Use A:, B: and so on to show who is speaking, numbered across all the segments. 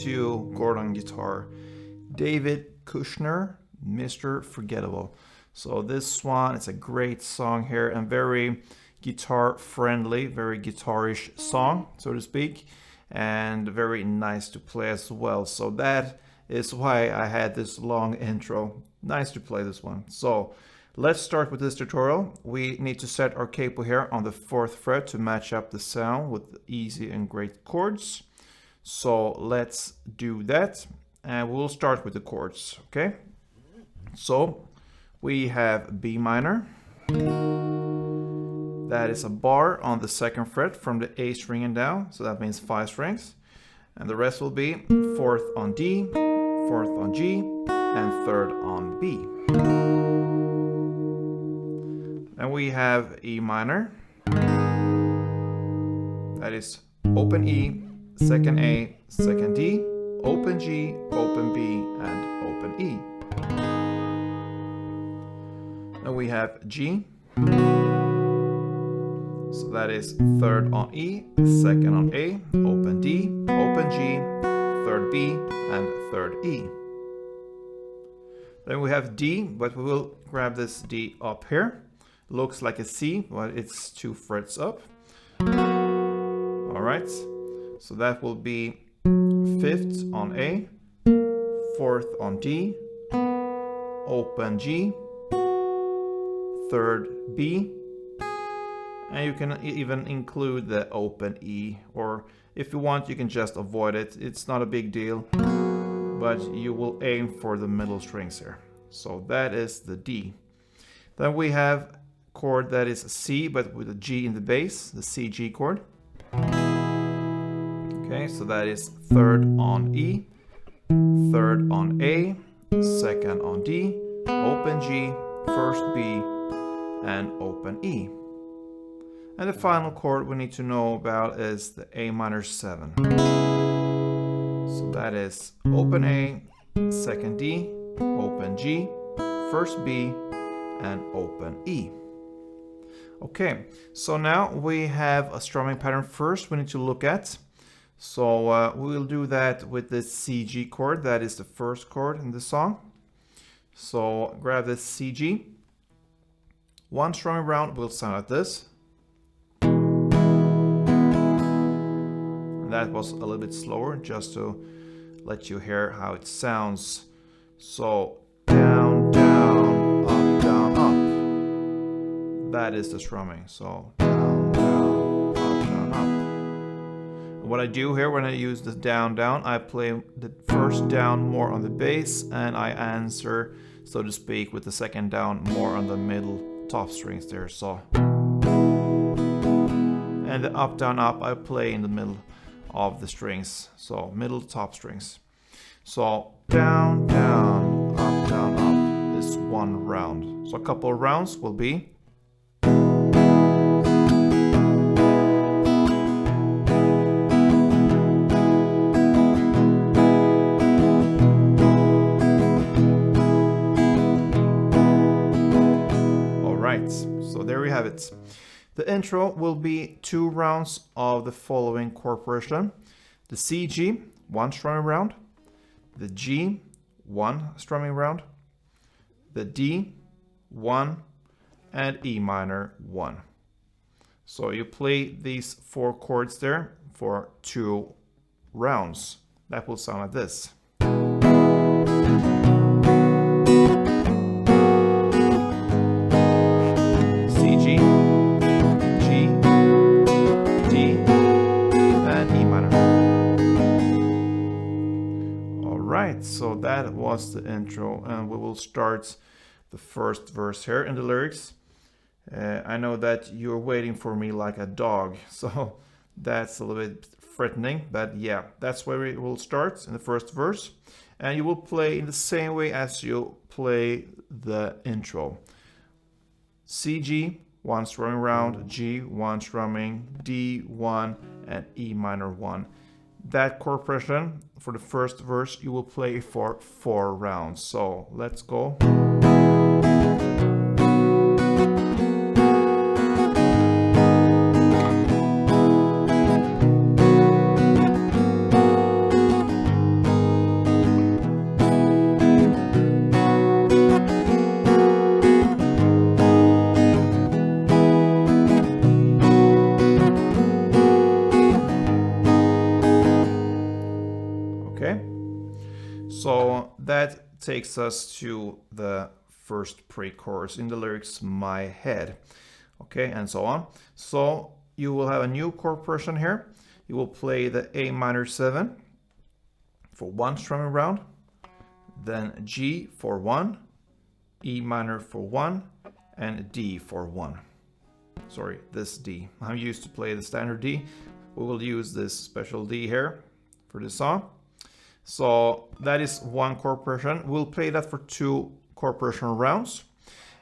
A: to Chord on guitar. David Kushner, Mr. Forgettable. So this one, it's a great song here and very guitar friendly, very guitarish song, so to speak, and very nice to play as well. So that is why I had this long intro. Nice to play this one. So let's start with this tutorial. We need to set our capo here on the 4th fret to match up the sound with easy and great chords. So let's do that, and we'll start with the chords, okay? So we have B minor. That is a bar on the 2nd fret from the A string and down, so that means 5 strings. And the rest will be 4th on D, 4th on G, and 3rd on B. Then we have E minor. That is open E, 2nd A, 2nd D, open G, open B, and open E. Then we have G. So that is 3rd on E, 2nd on A, open D, open G, 3rd B, and 3rd E. Then we have D, but we will grab this D up here. Looks like a C, but it's 2 frets up. Alright, so that will be 5th on A, 4th on D, open G, 3rd B, and you can even include the open E, or if you want you can just avoid it. It's not a big deal, but you will aim for the middle strings here. So that is the D. Then we have chord that is C but with a G in the bass, the C G chord. Okay, so that is 3rd on E, 3rd on A, 2nd on D, open G, 1st B, and open E. And the final chord we need to know about is the A minor 7. So that is open A, 2nd D, open G, 1st B, and open E. Okay, so now we have a strumming pattern first we need to look at. So we will do that with the C G chord. That is the first chord in the song. So grab the C G. One strumming round will sound like this. That was a little bit slower just to let you hear how it sounds. So down, down, up, down, up. That is the strumming. So down, down, up, down, up. And what I do here when I use the down, down, I play the first down more on the bass and I answer, so to speak, with the second down more on the middle top strings there. So, and the up, down, up I play in the middle of the strings, so middle top strings. So down, down, up is one round. So a couple of rounds will be alright, so there we have it. The intro will be 2 rounds of the following chord progression. The C G, 1 strumming round. The G, 1 strumming round. The D, 1. And E minor, 1. So you play these 4 chords there for 2 rounds. That will sound like this. So that was the intro, and we will start the first verse here in the lyrics. I know that you're waiting for me like a dog, so that's a little bit threatening, but yeah, that's where we will start in the first verse, and you will play in the same way as you play the intro. C G, 1 strumming round, G, 1 strumming, D, 1, and E minor 1. That chord progression for the first verse you will play for 4 rounds. So let's go. takes us to the first pre-chorus in the lyrics, my head. Okay, and so on. So you will have a new chord progression here. You will play the A minor 7 for one strumming round, then G for 1, E minor for 1, and D for 1. Sorry, this D. I'm used to play the standard D. We will use this special D here for this song. So that is one chord progression. We'll play that for 2 chord progression rounds.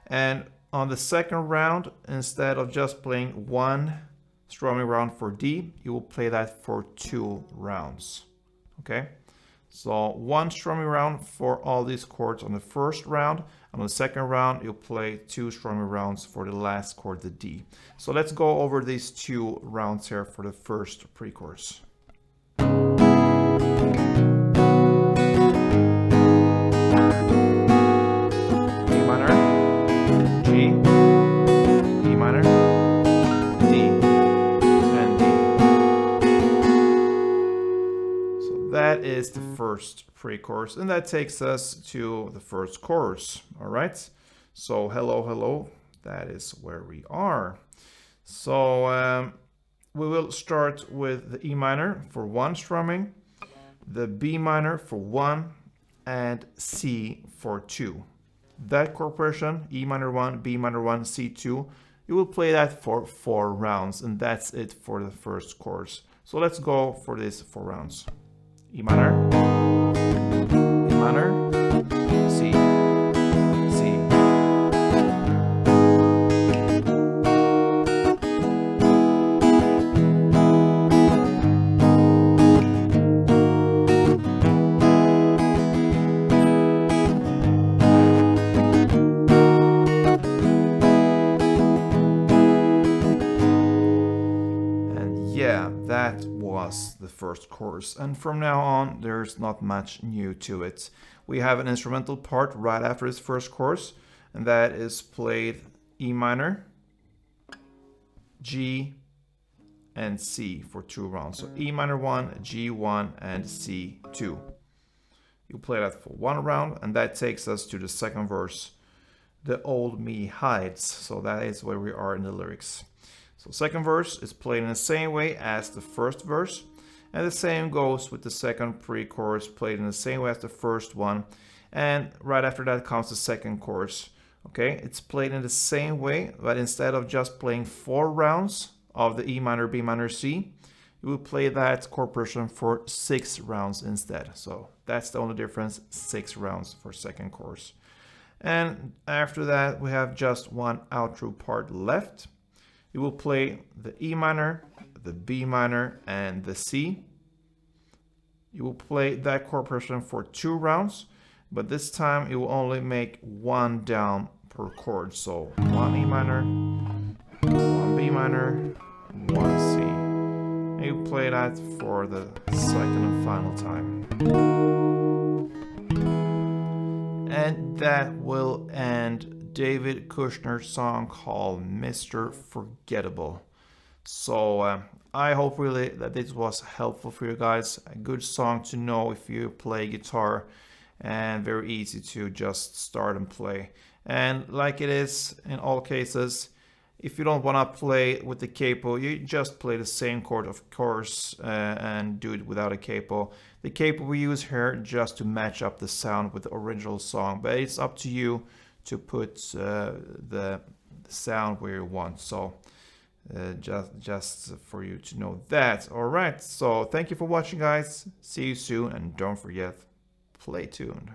A: And on the second round, instead of just playing 1 strumming round for D, you will play that for 2 rounds. Okay? So 1 strumming round for all these chords on the first round. On the second round, you'll play 2 strumming rounds for the last chord, the D. So let's go over these 2 rounds here for the first pre-chorus. A minor, G, E minor, D, and D. So that is the first pre-chorus, and that takes us to the first chorus. All right, so hello, hello, that is where we are. So we will start with the E minor for 1 strumming, the B minor for 1, and C for 2. That chord progression, E minor 1, B minor 1, C2, you will play that for 4 rounds, and that's it for the first chorus. So let's go for these 4 rounds. E minor, E minor, C, C. And yeah, that was the first chorus, and from now on there's not much new to it. We have an instrumental part right after this first chorus, and that is played E minor, G, and C for 2 rounds. So E minor 1, G1, and C2. You play that for 1 round, and that takes us to the second verse, the old me hides. So that is where we are in the lyrics. So second verse is played in the same way as the first verse, and the same goes with the second pre-chorus, played in the same way as the first one, and right after that comes the second chorus. Okay, it's played in the same way, but instead of just playing 4 rounds of the E minor, B minor, C, you will play that chord progression for 6 rounds instead. So that's the only difference, 6 rounds for second chorus. And after that we have just one outro part left. You will play the E minor, the B minor, and the C. You will play that chord progression for 2 rounds, but this time you will only make 1 down per chord. So 1 E minor, 1 B minor, 1 C. And you play that for the second and final time. And that will end David Kushner's song called Mr. Forgettable. So I hope really that this was helpful for you guys. A good song to know if you play guitar, and very easy to just start and play. And like it is in all cases, if you don't want to play with the capo, you just play the same chord, of course, and do it without a capo. The capo we use here just to match up the sound with the original song, but it's up to you to put the sound where you want. So just for you to know that. All right, so thank you for watching, guys. See you soon, and don't forget, play tuned.